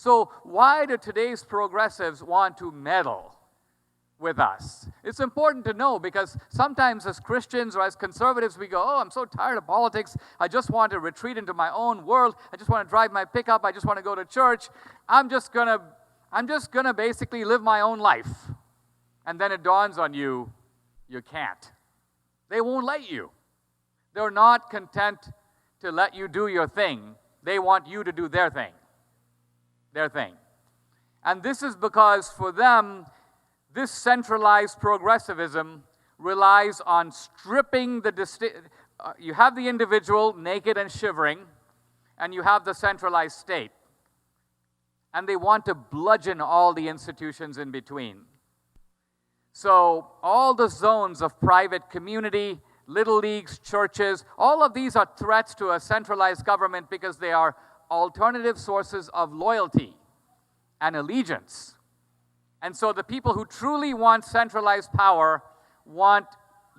So why do today's progressives want to meddle with us? It's important to know, because sometimes as Christians or as conservatives we go, oh, I'm so tired of politics, I just want to retreat into my own world, I just want to drive my pickup, I just want to go to church, I'm just gonna basically live my own life. And then it dawns on you, you can't. They won't let you. They're not content to let you do your thing. They want you to do their thing. Their thing. And this is because for them, this centralized progressivism relies on stripping you have the individual naked and shivering, and you have the centralized state. And they want to bludgeon all the institutions in between. So all the zones of private community, little leagues, churches, all of these are threats to a centralized government because they are alternative sources of loyalty and allegiance. And so the people who truly want centralized power want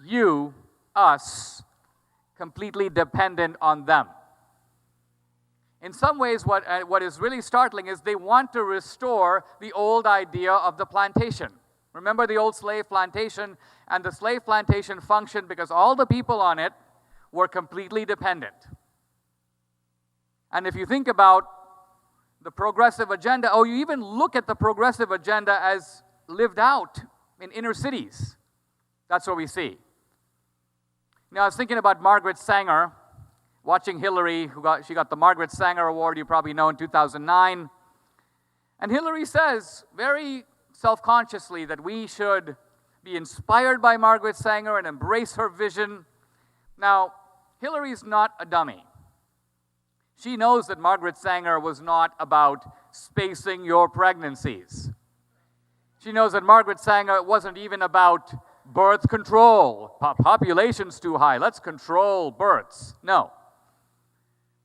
you, us, completely dependent on them. In some ways, what is really startling is they want to restore the old idea of the plantation. Remember the old slave plantation? And the slave plantation functioned because all the people on it were completely dependent. And if you think about the progressive agenda, or you even look at the progressive agenda as lived out in inner cities, that's what we see. Now, I was thinking about Margaret Sanger, watching Hillary, she got the Margaret Sanger Award, you probably know, in 2009. And Hillary says, very self-consciously, that we should be inspired by Margaret Sanger and embrace her vision. Now, Hillary's not a dummy. She knows that Margaret Sanger was not about spacing your pregnancies. She knows that Margaret Sanger wasn't even about birth control. Population's too high, let's control births. No.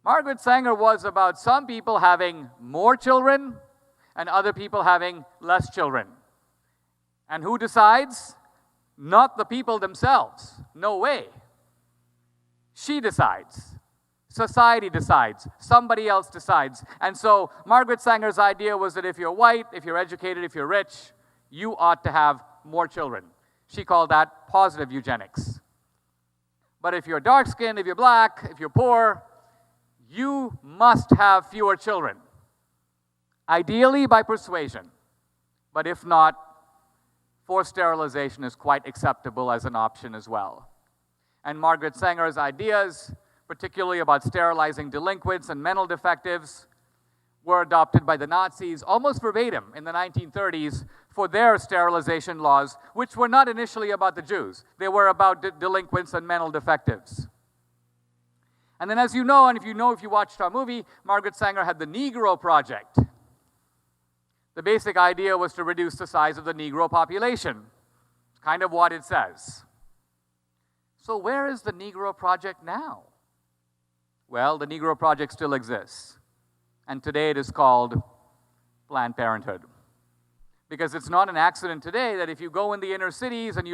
Margaret Sanger was about some people having more children and other people having less children. And who decides? Not the people themselves. No way. She decides. Society decides. Somebody else decides. And so Margaret Sanger's idea was that if you're white, if you're educated, if you're rich, you ought to have more children. She called that positive eugenics. But if you're dark-skinned, if you're black, if you're poor, you must have fewer children. Ideally by persuasion. But if not, forced sterilization is quite acceptable as an option as well. And Margaret Sanger's ideas, particularly about sterilizing delinquents and mental defectives, were adopted by the Nazis almost verbatim in the 1930s for their sterilization laws, which were not initially about the Jews. They were about delinquents and mental defectives. And then, as you know, and if you watched our movie, Margaret Sanger had the Negro Project. The basic idea was to reduce the size of the Negro population. It's kind of what it says. So where is the Negro Project now? Well, the Negro Project still exists. And today it is called Planned Parenthood. Because it's not an accident today that if you go in the inner cities and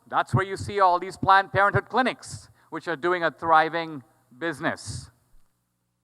that's where you see all these Planned Parenthood clinics, which are doing a thriving business.